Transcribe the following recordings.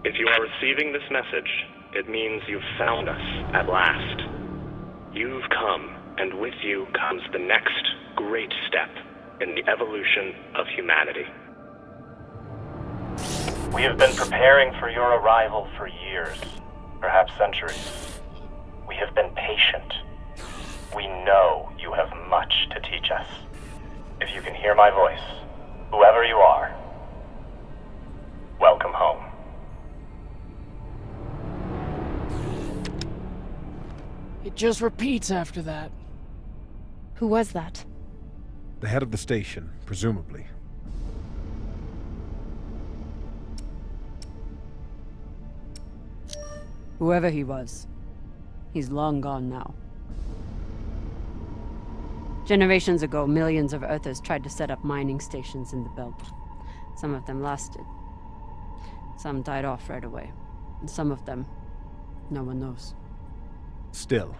If you are receiving this message, it means you've found us at last. You've come, and with you comes the next great step in the evolution of humanity. We have been preparing for your arrival for years, perhaps centuries. We have been patient. We know you have much to teach us. If you can hear my voice, whoever you are, welcome home. It just repeats after that. Who was that? The head of the station, presumably. Whoever he was, he's long gone now. Generations ago, millions of Earthers tried to set up mining stations in the belt. Some of them lasted. Some died off right away. And some of them, no one knows. Still,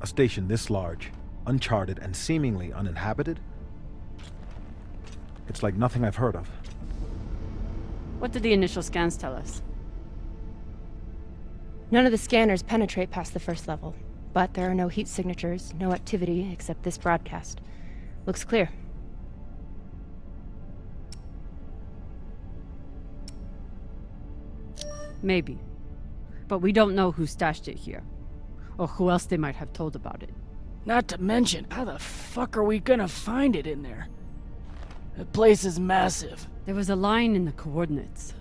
a station this large, uncharted, and seemingly uninhabited? It's like nothing I've heard of. What did the initial scans tell us? None of the scanners penetrate past the first level, but there are no heat signatures, no activity except this broadcast. Looks clear. Maybe. But we don't know who stashed it here, or who else they might have told about it. Not to mention, how the fuck are we gonna find it in there? The place is massive. There was a line in the coordinates.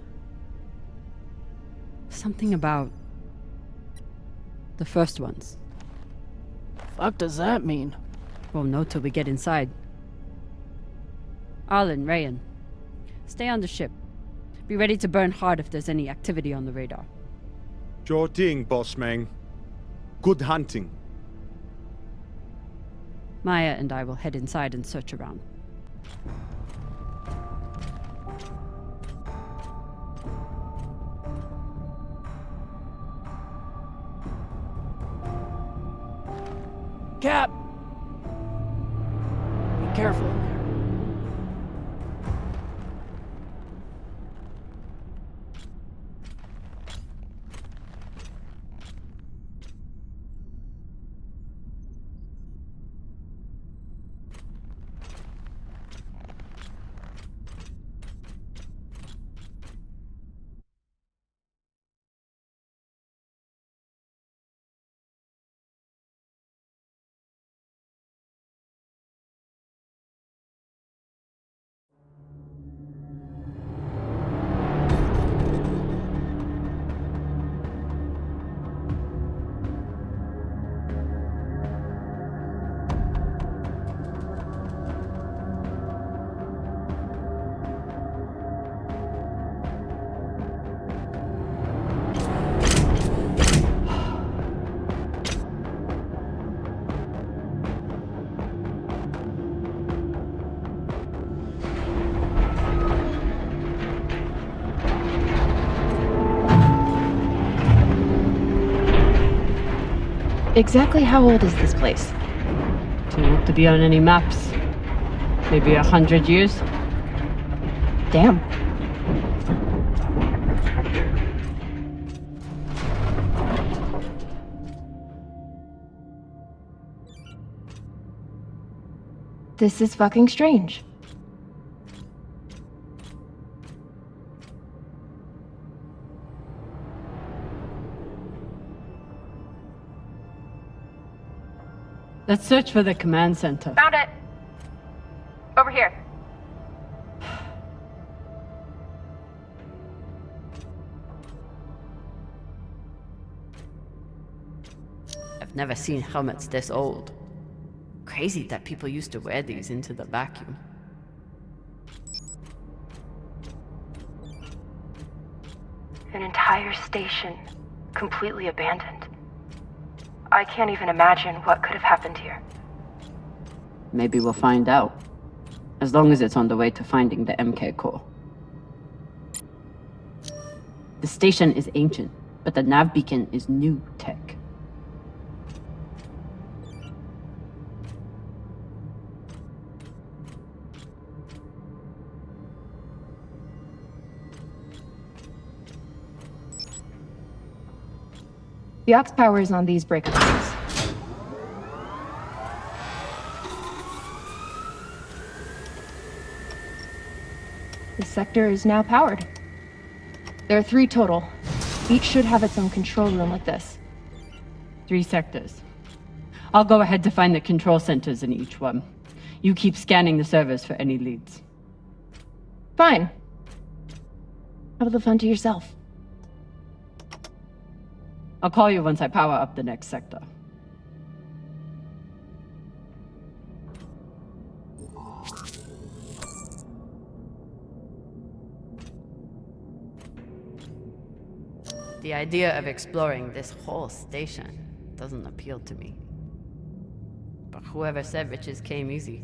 Something about the first ones. Fuck does that mean? Won't know till we get inside. Arlen, Rayan, stay on the ship. Be ready to burn hard if there's any activity on the radar. Sure thing, boss man. Good hunting. Maya and I will head inside and search around. Cap! Be careful in there. Exactly how old is this place? Too old to be on any maps. Maybe 100 years? Damn. This is fucking strange. Let's search for the command center. Found it! Over here. I've never seen helmets this old. Crazy that people used to wear these into the vacuum. An entire station, completely abandoned. I can't even imagine what could have happened here. Maybe we'll find out. As long as it's on the way to finding the MK core. The station is ancient, but the nav beacon is new tech. The aux power is on these breaker boards. This sector is now powered. There are 3 total. Each should have its own control room like this. 3 sectors. I'll go ahead to find the control centers in each one. You keep scanning the servers for any leads. Fine. Have the fun to yourself. I'll call you once I power up the next sector. The idea of exploring this whole station doesn't appeal to me. But whoever said riches came easy.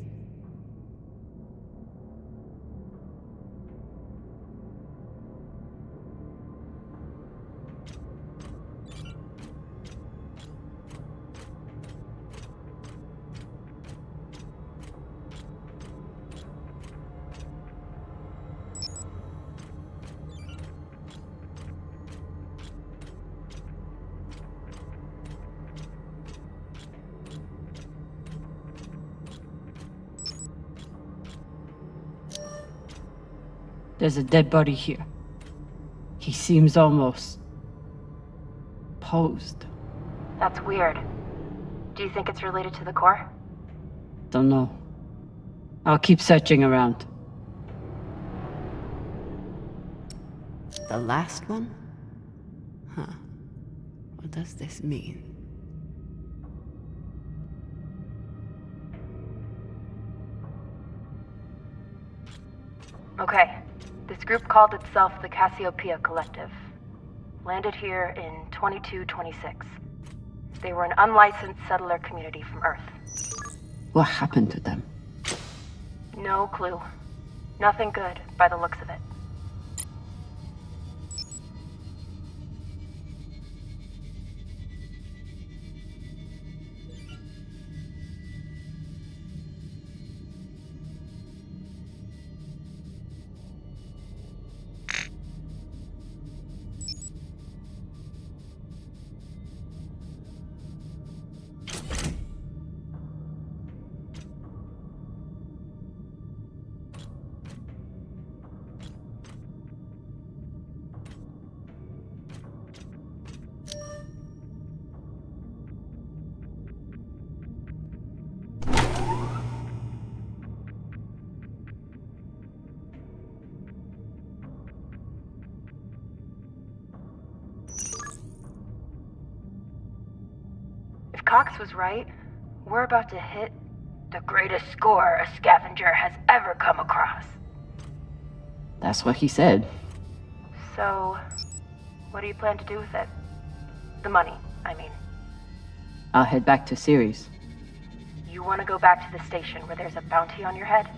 There's a dead body here. He seems almost posed. That's weird. Do you think it's related to the core? Don't know. I'll keep searching around. The last one? Huh. What does this mean? Okay. This group called itself the Cassiopeia Collective. Landed here in 2226. They were an unlicensed settler community from Earth. What happened to them? No clue. Nothing good, by the looks of it. If Cox was right, we're about to hit the greatest score a scavenger has ever come across. That's what he said. So, what do you plan to do with it? The money, I mean. I'll head back to Ceres. You want to go back to the station where there's a bounty on your head?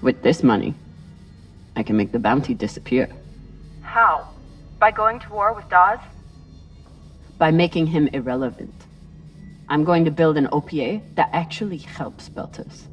With this money, I can make the bounty disappear. How? By going to war with Dawes? By making him irrelevant. I'm going to build an OPA that actually helps Belters.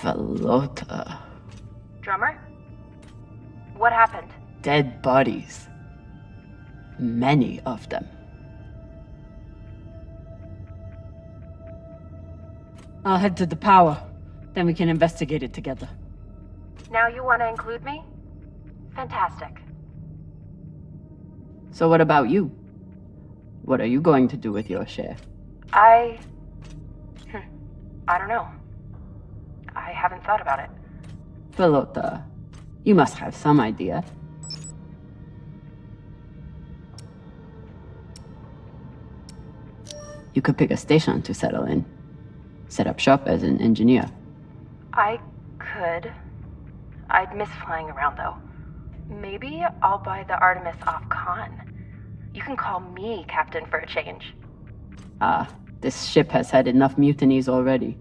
Felota. Drummer? What happened? Dead bodies. Many of them. I'll head to the power. Then we can investigate it together. Now you want to include me? Fantastic. So what about you? What are you going to do with your share? I don't know. I haven't thought about it. Philota, you must have some idea. You could pick a station to settle in. Set up shop as an engineer. I could. I'd miss flying around, though. Maybe I'll buy the Artemis off Khan. You can call me captain for a change. This ship has had enough mutinies already.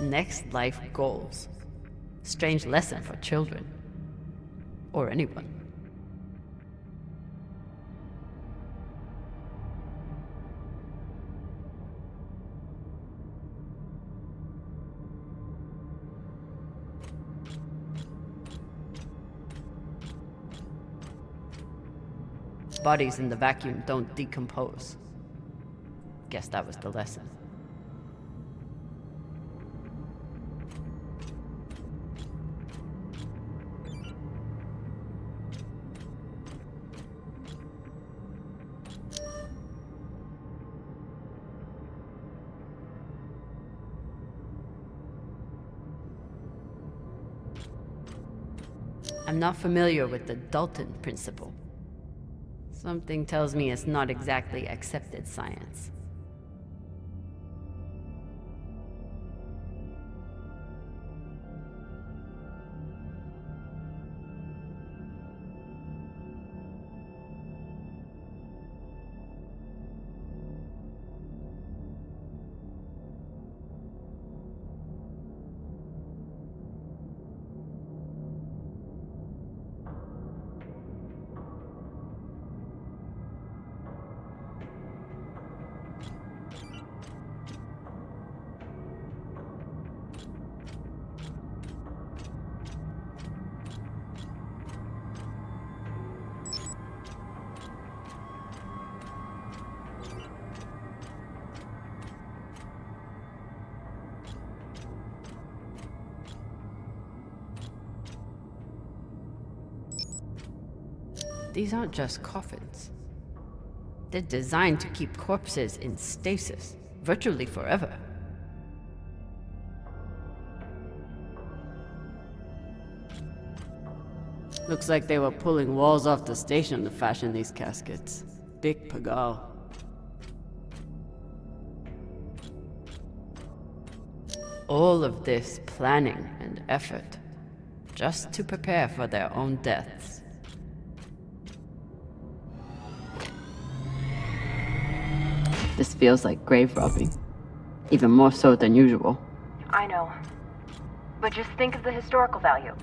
Next life goals. Strange lesson for children. Or anyone. Bodies in the vacuum don't decompose. Guess that was the lesson. I'm not familiar with the Dalton principle. Something tells me it's not exactly accepted science. These aren't just coffins. They're designed to keep corpses in stasis, virtually forever. Looks like they were pulling walls off the station to fashion these caskets. Big Pagal. All of this planning and effort, just to prepare for their own deaths. This feels like grave robbing. Even more so than usual. I know. But just think of the historical value.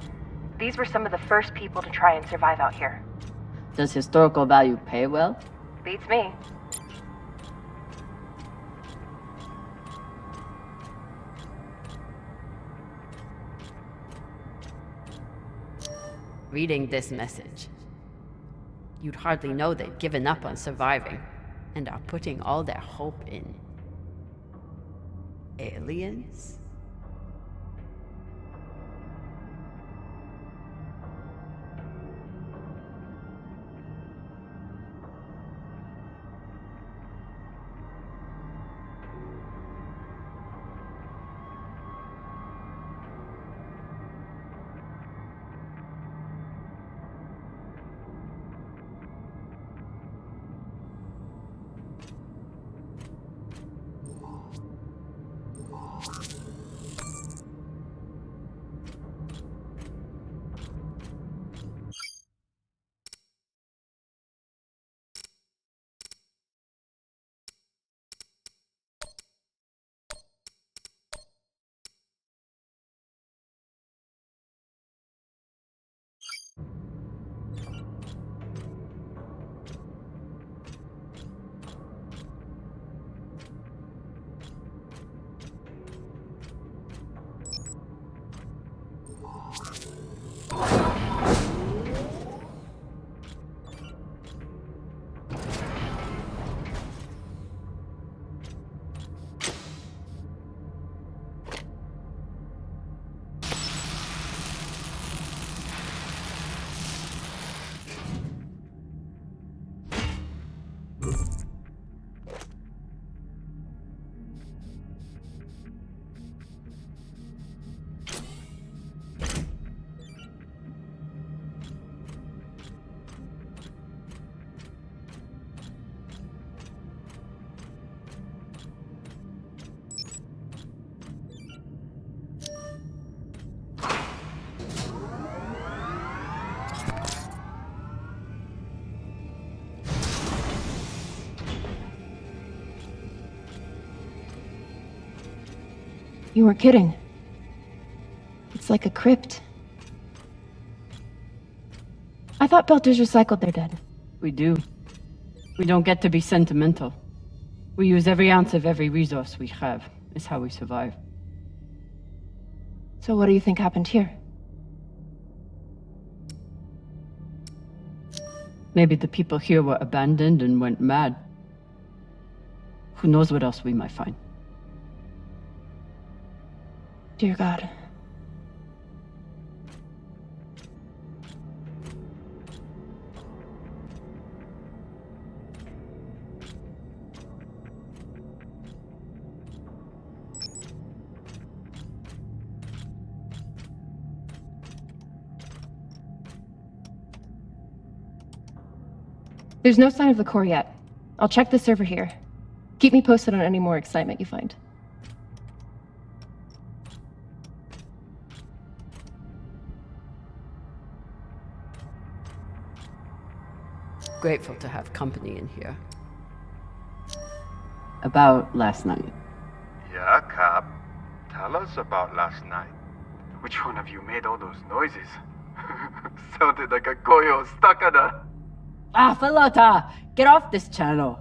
These were some of the first people to try and survive out here. Does historical value pay well? Beats me. Reading this message, you'd hardly know they've given up on surviving and are putting all their hope in aliens? You weren't kidding. It's like a crypt. I thought Belters recycled their dead. We do. We don't get to be sentimental. We use every ounce of every resource we have. It's how we survive. So what do you think happened here? Maybe the people here were abandoned and went mad. Who knows what else we might find? Dear God. There's no sign of the core yet. I'll check the server here. Keep me posted on any more excitement you find. Grateful to have company in here. About last night. Yeah, Cap. Tell us about last night. Which one of you made all those noises? Sounded like a goyo stuck on a... Ah, Falota! Get off this channel!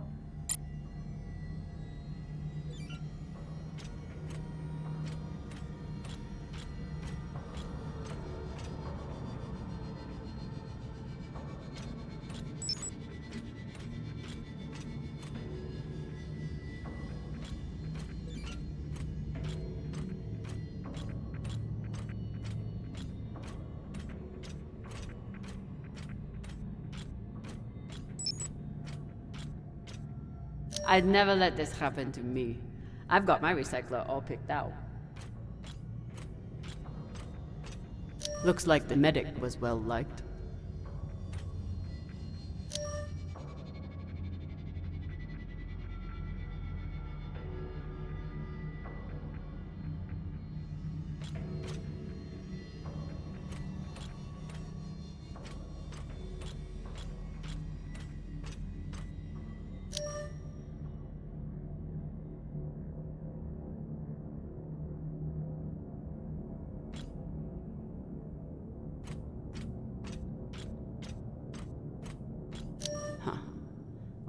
I'd never let this happen to me. I've got my recycler all picked out. Looks like the medic was well liked.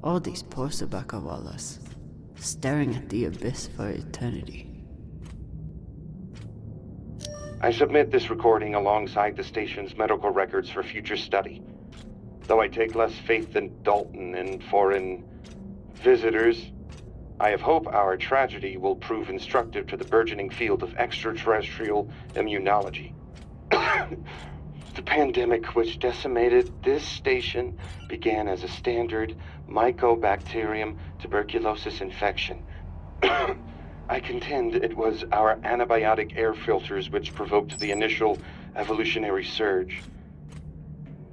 All these poor Sabakawalas, staring at the abyss for eternity. I submit this recording alongside the station's medical records for future study. Though I take less faith than Dalton in foreign visitors, I have hope our tragedy will prove instructive to the burgeoning field of extraterrestrial immunology. The pandemic which decimated this station began as a standard Mycobacterium tuberculosis infection. I contend it was our antibiotic air filters which provoked the initial evolutionary surge.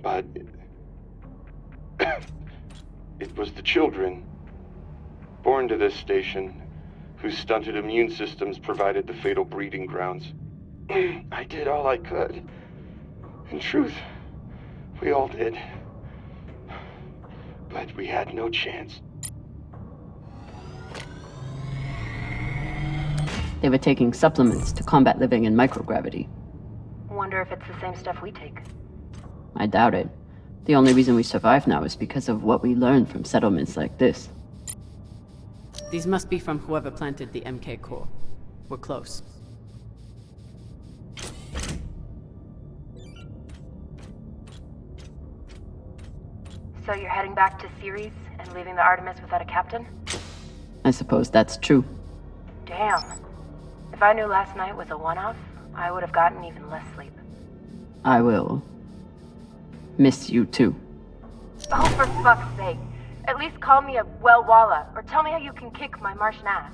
But it was the children born to this station whose stunted immune systems provided the fatal breeding grounds. I did all I could. In truth, we all did. But we had no chance. They were taking supplements to combat living in microgravity. Wonder if it's the same stuff we take. I doubt it. The only reason we survive now is because of what we learned from settlements like this. These must be from whoever planted the MK core. We're close. So you're heading back to Ceres and leaving the Artemis without a captain? I suppose that's true. Damn. If I knew last night was a one-off, I would have gotten even less sleep. I will miss you too. Oh, for fuck's sake. At least call me a Wellwalla, or tell me how you can kick my Martian ass.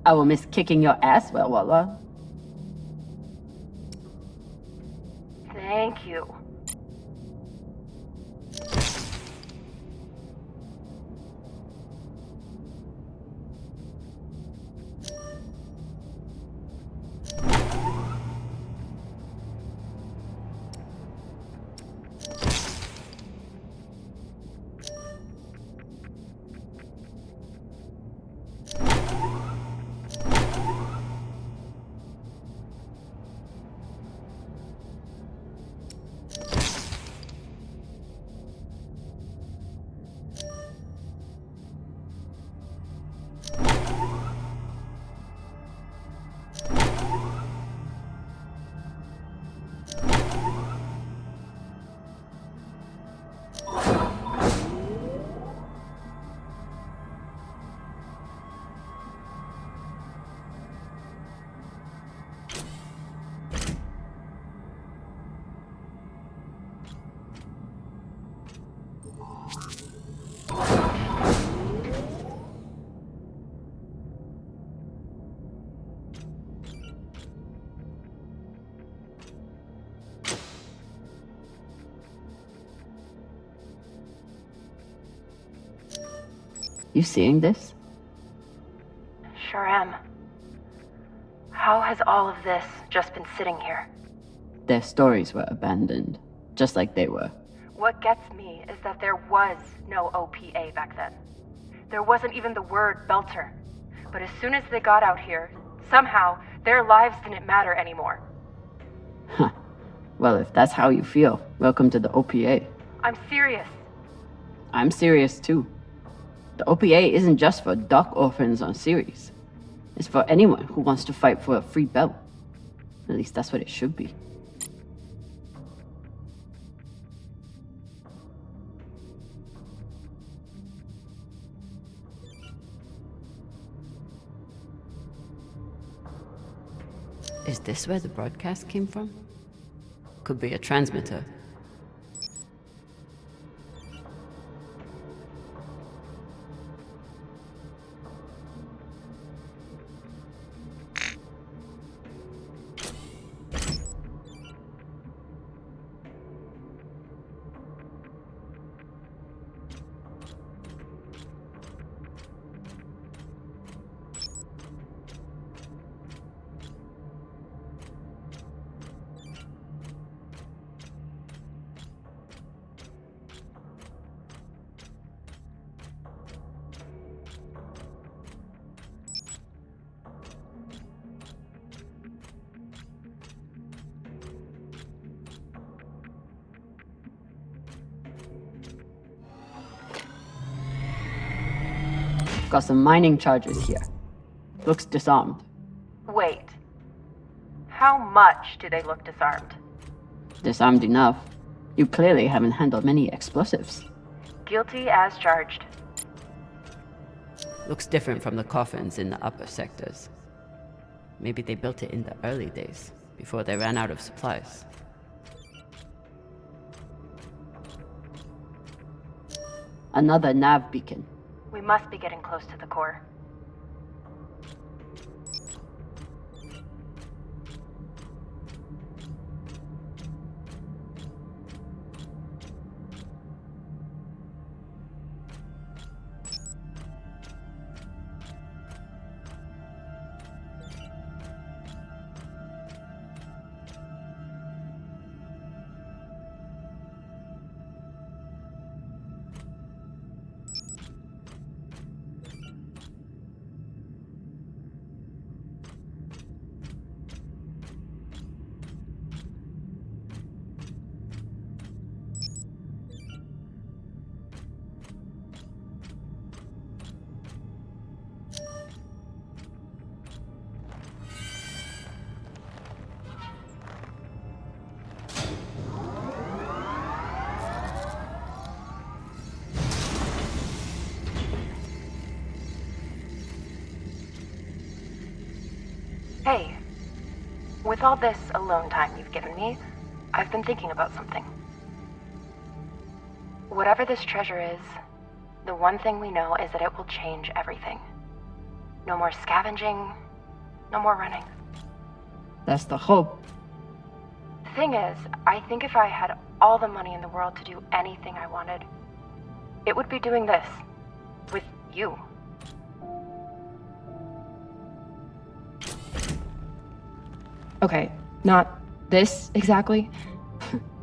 I will miss kicking your ass, Wellwalla. Thank you. You seeing this? Sure am. How has all of this just been sitting here? Their stories were abandoned, just like they were. What gets me is that there was no OPA back then. There wasn't even the word Belter. But as soon as they got out here, somehow their lives didn't matter anymore. Huh. Well, if that's how you feel, welcome to the OPA. I'm serious. I'm serious too. The OPA isn't just for dock orphans on Ceres. It's for anyone who wants to fight for a free belt. At least that's what it should be. Is this where the broadcast came from? Could be a transmitter. Got some mining charges here. Looks disarmed. Wait. How much do they look disarmed? Disarmed enough. You clearly haven't handled many explosives. Guilty as charged. Looks different from the coffins in the upper sectors. Maybe they built it in the early days, before they ran out of supplies. Another nav beacon. We must be getting close to the core. Hey, with all this alone time you've given me, I've been thinking about something. Whatever this treasure is, the one thing we know is that it will change everything. No more scavenging, no more running. That's the hope. The thing is, I think if I had all the money in the world to do anything I wanted, it would be doing this. With you. Okay, not this exactly,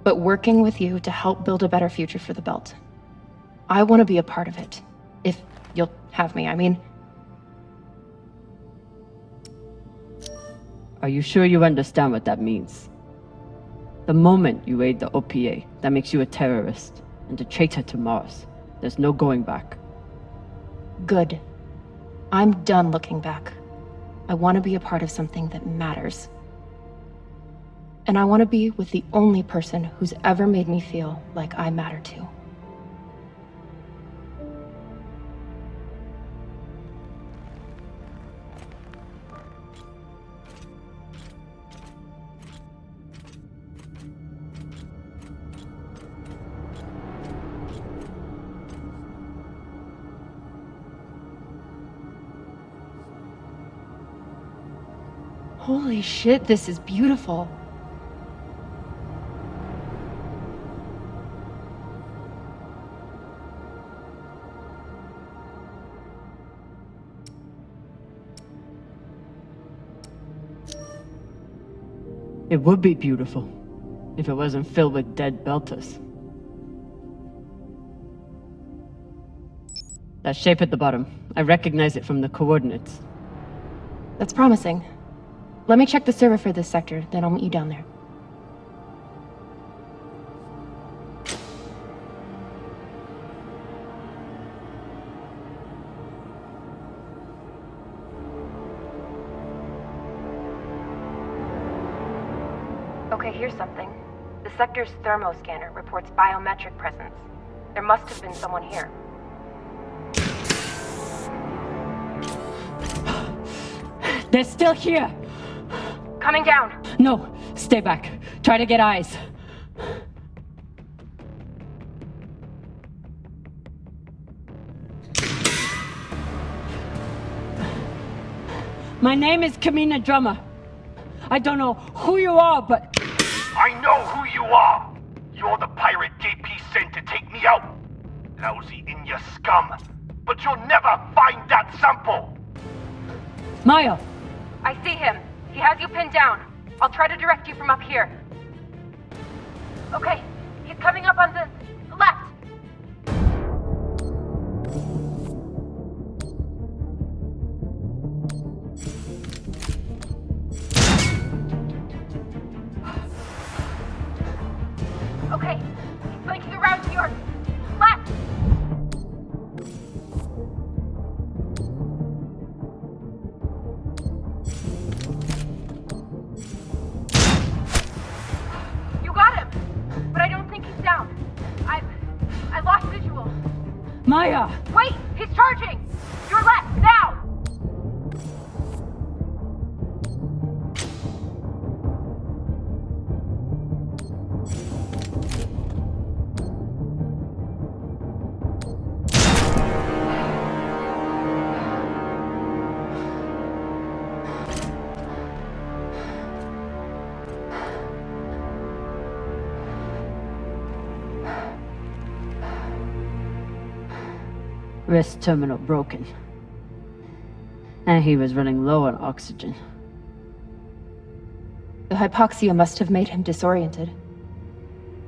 but working with you to help build a better future for the Belt. I want to be a part of it. If you'll have me, I mean. Are you sure you understand what that means? The moment you aid the OPA, that makes you a terrorist and a traitor to Mars. There's no going back. Good. I'm done looking back. I want to be a part of something that matters. And I want to be with the only person who's ever made me feel like I matter too. Holy shit, this is beautiful. It would be beautiful if it wasn't filled with dead Belters. That shape at the bottom, I recognize it from the coordinates. That's promising. Let me check the server for this sector, then I'll meet you down there. Okay, here's something. The sector's thermoscanner reports biometric presence. There must have been someone here. They're still here! Coming down! No, stay back. Try to get eyes. My name is Kamina Drummer. I don't know who you are, but... I know who you are! You're the pirate JP sent to take me out! Lousy in your scum! But you'll never find that sample! Maya! I see him. He has you pinned down. I'll try to direct you from up here. Okay, he's coming up on the left. Okay, he's flanking around to your left. You got him, but I don't think he's down. I lost visual. Maya! Wait, he's charging. Your left now. Wrist terminal broken. And he was running low on oxygen. The hypoxia must have made him disoriented.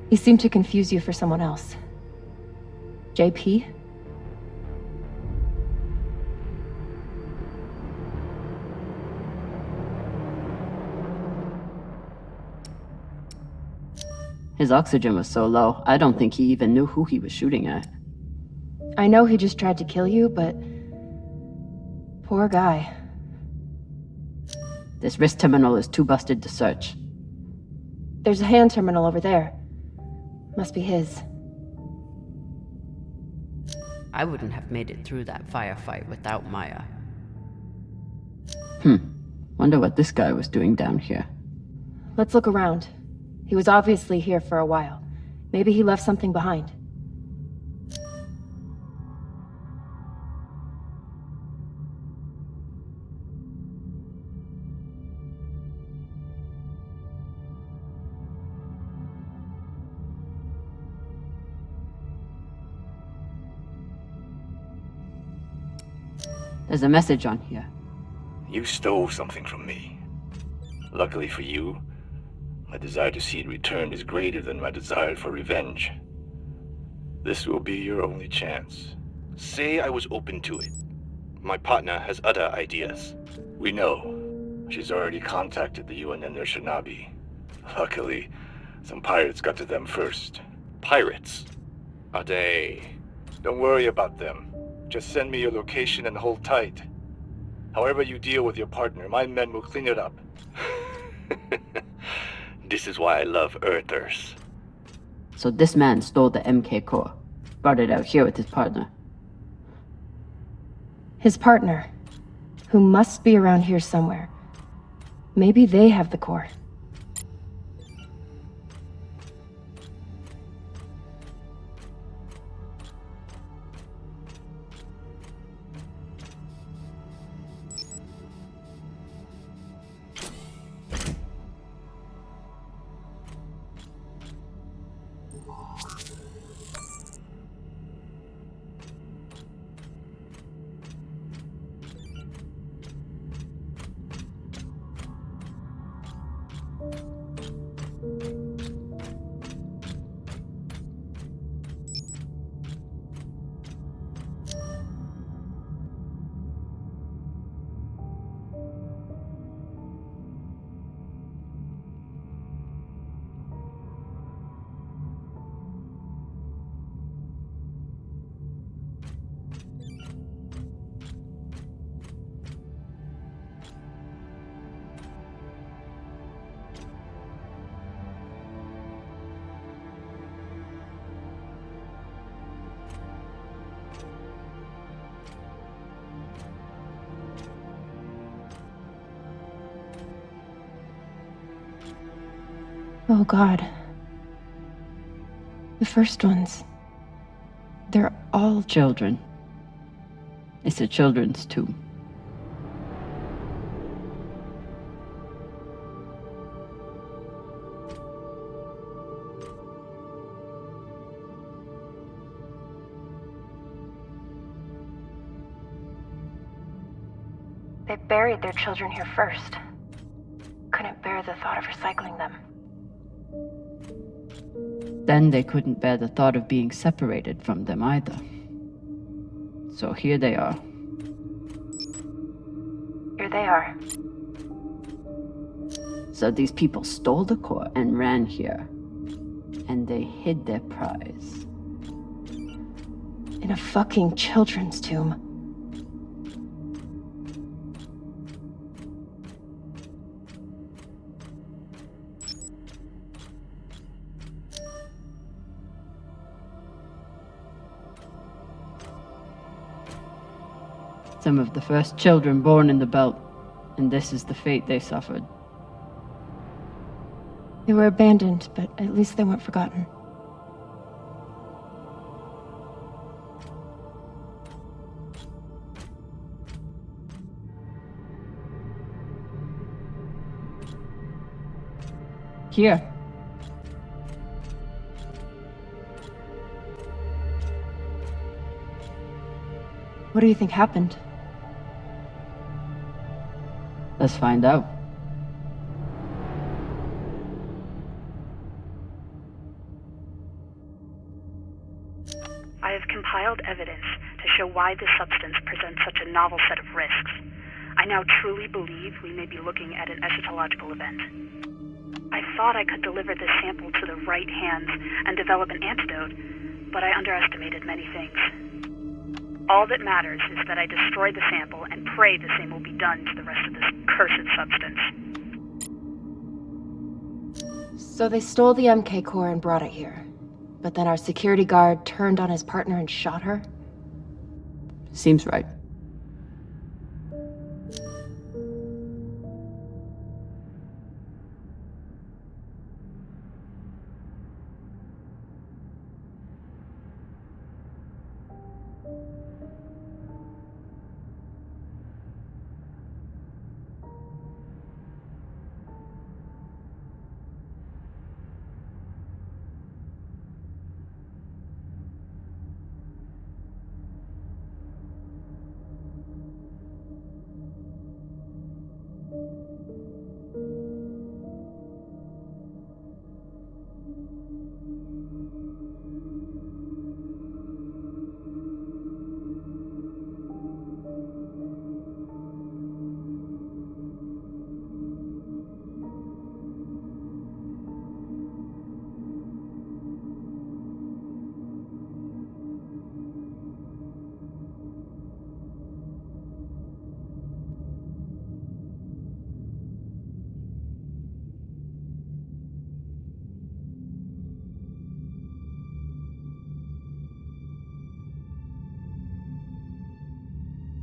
He seemed to confuse you for someone else. JP? His oxygen was so low, I don't think he even knew who he was shooting at. I know he just tried to kill you, but... poor guy. This wrist terminal is too busted to search. There's a hand terminal over there. Must be his. I wouldn't have made it through that firefight without Maya. Wonder what this guy was doing down here. Let's look around. He was obviously here for a while. Maybe he left something behind. There's a message on here. You stole something from me. Luckily for you, my desire to see it returned is greater than my desire for revenge. This will be your only chance. Say I was open to it. My partner has other ideas. We know. She's already contacted the UN and their Shinabi. Luckily, some pirates got to them first. Pirates? Are they? Don't worry about them. Just send me your location and hold tight. However you deal with your partner, my men will clean it up. This is why I love Earthers. So this man stole the MK core, brought it out here with his partner. His partner, who must be around here somewhere. Maybe they have the core. Oh God. The first ones. They're all Children. It's a children's tomb. They buried their children here first. Couldn't bear the thought of recycling them. Then they couldn't bear the thought of being separated from them either. So here they are. Here they are. So these people stole the core and ran here. And they hid their prize. in a fucking children's tomb. Some of the first children born in the Belt, and this is the fate they suffered. They were abandoned, but at least they weren't forgotten. Here. What do you think happened? Let's find out. I have compiled evidence to show why this substance presents such a novel set of risks. I now truly believe we may be looking at an eschatological event. I thought I could deliver this sample to the right hands and develop an antidote, but I underestimated many things. All that matters is that I destroy the sample and pray the same will be done to the rest of this cursed substance. So they stole the MK core and brought it here. But then our security guard turned on his partner and shot her? Seems right.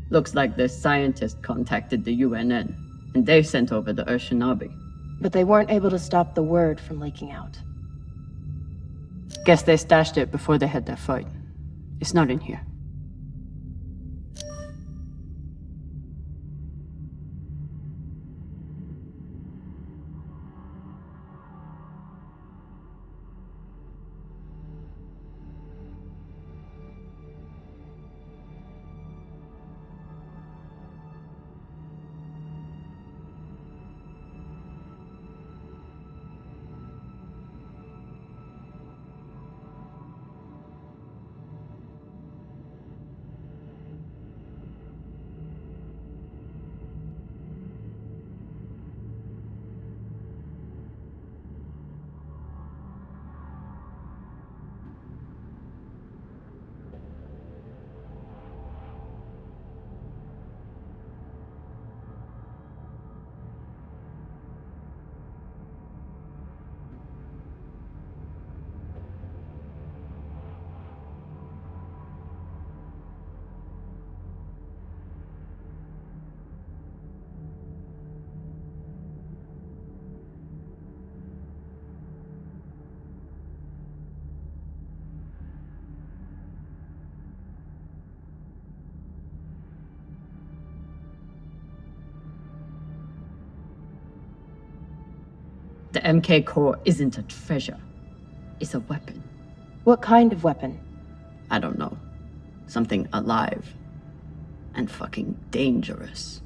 Looks like this scientist contacted the UNN, and they sent over the Urshanabi. But they weren't able to stop the word from leaking out. Guess they stashed it before they had their fight. It's not in here. The MK core isn't a treasure. It's a weapon. What kind of weapon? I don't know. Something alive. And fucking dangerous.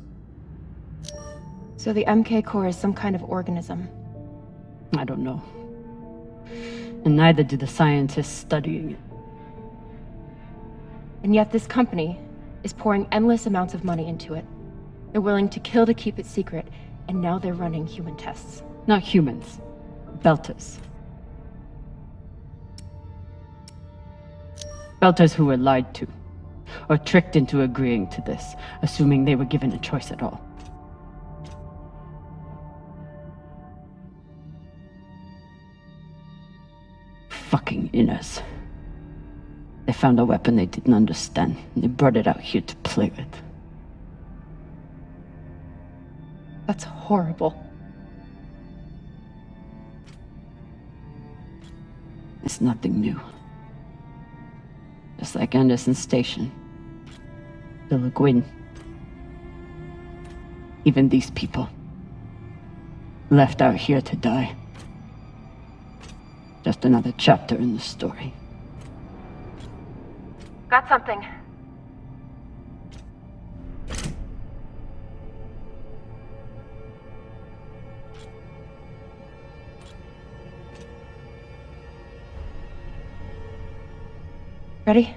So the MK core is some kind of organism. I don't know. And neither do the scientists studying it. And yet this company is pouring endless amounts of money into it. They're willing to kill to keep it secret, and now they're running human tests. Not humans. Belters. Belters who were lied to, or tricked into agreeing to this, assuming they were given a choice at all. Fucking Inners. They found a weapon they didn't understand, and they brought it out here to play with. That's horrible. It's nothing new. Just like Anderson Station. The Le Guin. Even these people. Left out here to die. Just another chapter in the story. Got something. Ready?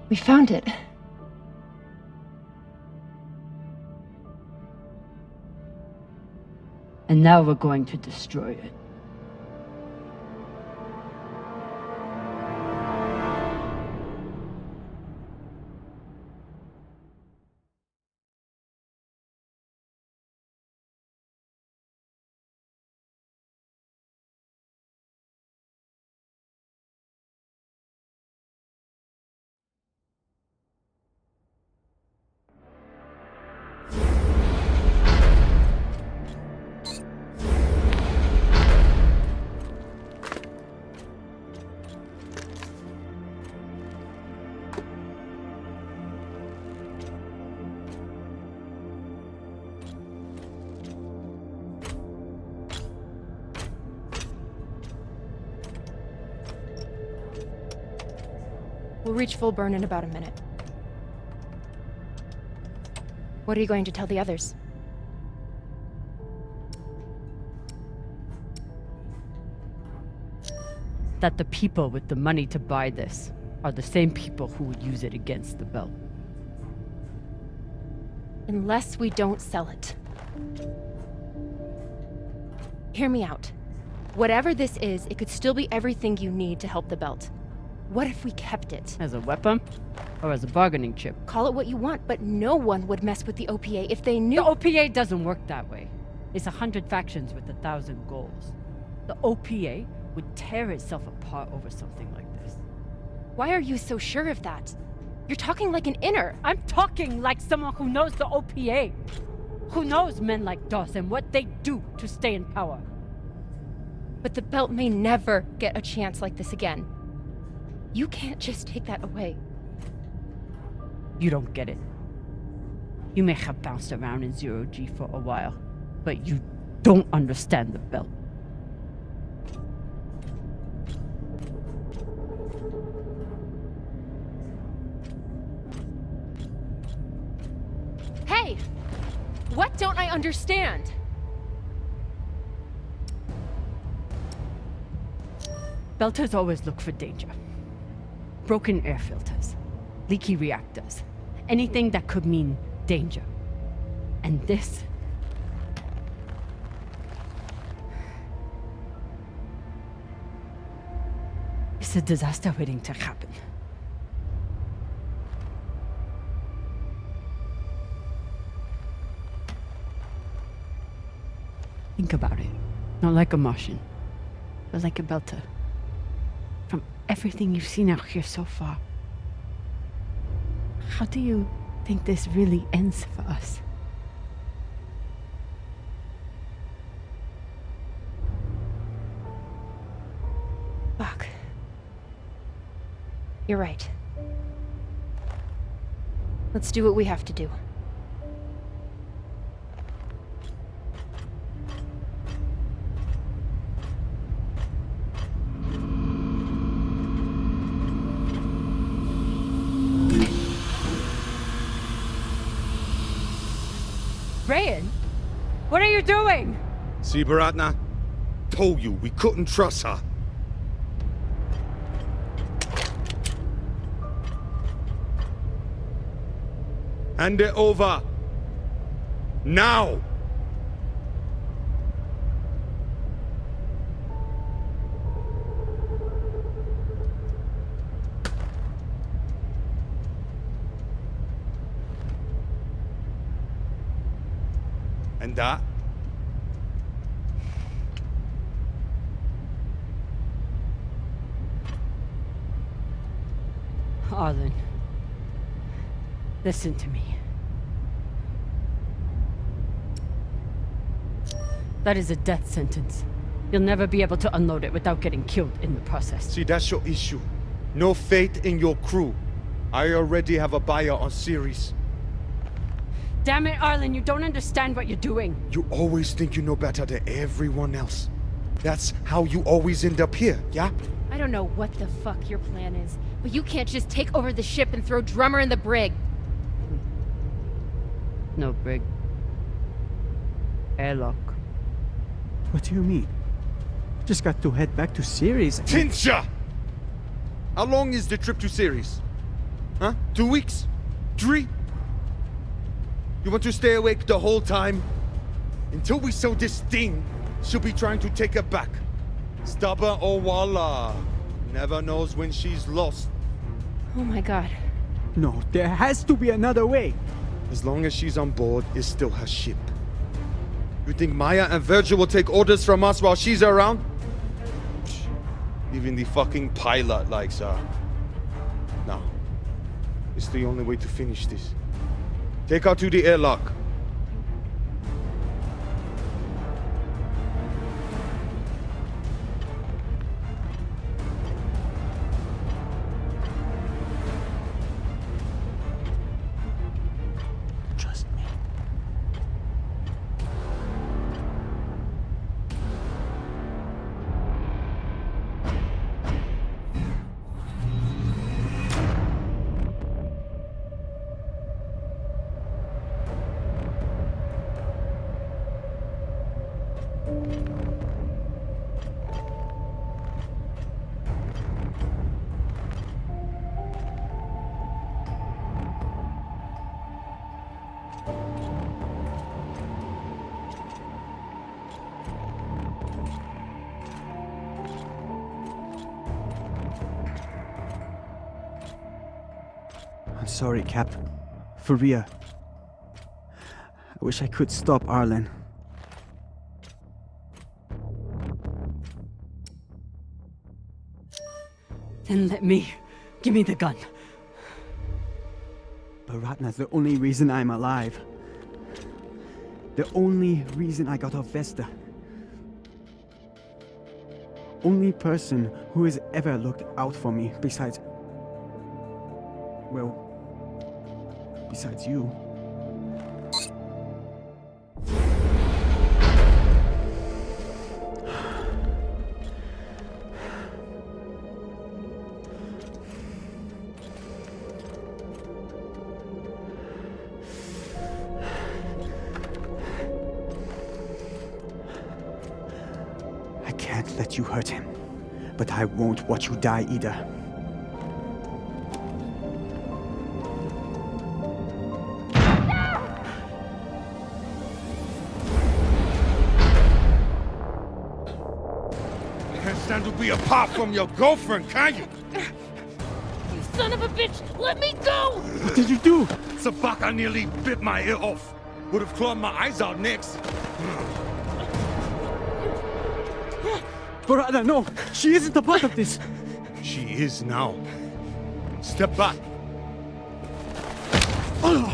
We found it. And now we're going to destroy it. We'll reach full burn in about a minute. What are you going to tell the others? That the people with the money to buy this are the same people who would use it against the Belt. Unless we don't sell it. Hear me out. Whatever this is, it could still be everything you need to help the Belt. What if we kept it? As a weapon? Or as a bargaining chip? Call it what you want, but no one would mess with the OPA if they knew— The OPA doesn't work that way. It's 100 factions with 1,000 goals. The OPA would tear itself apart over something like this. Why are you so sure of that? You're talking like an inner. I'm talking like someone who knows the OPA. Who knows men like Doss and what they do to stay in power. But the Belt may never get a chance like this again. You can't just take that away. You don't get it. You may have bounced around in Zero-G for a while, but you don't understand the Belt. Hey! What don't I understand? Belters always look for danger. Broken air filters, leaky reactors, anything that could mean danger. And this... it's a disaster waiting to happen. Think about it. Not like a Martian, but like a Belter. From everything you've seen out here so far, how do you think this really ends for us? You're right. Let's do what we have to do. Rayan, what are you doing? See, Baratna? Told you we couldn't trust her. Hand it over. Now! And that? Arlen, listen to me. That is a death sentence. You'll never be able to unload it without getting killed in the process. See, that's your issue. No faith in your crew. I already have a buyer on Ceres. Damn it, Arlen, you don't understand what you're doing. You always think you know better than everyone else. That's how you always end up here, yeah? I don't know what the fuck your plan is, but you can't just take over the ship and throw Drummer in the brig. No brig. Airlock. What do you mean? Just got to head back to Ceres. Tinsha! How long is the trip to Ceres? Huh? 2 weeks? 3? You want to stay awake the whole time? Until we sell this thing, she'll be trying to take it back. Stubborn or Walla. Never knows when she's lost. Oh my god. No, there has to be another way. As long as she's on board, it's still her ship. You think Maya and Virgil will take orders from us while she's around? Psh, even the fucking pilot likes her. No. It's the only way to finish this. Take her to the airlock. Trust me. I'm sorry, Cap. For real. I wish I could stop Arlen. Then let me. Give me the gun. Baratna's the only reason I'm alive. The only reason I got off Vesta. Only person who has ever looked out for me besides... well... besides you. I can't let you hurt him, but I won't watch you die either. Stand to be apart from your girlfriend, can you? You son of a bitch! Let me go! What did you do? Sabaka nearly bit my ear off. Would have clawed my eyes out next. Baratna, no! She isn't a part of this! She is now. Step back. Oh.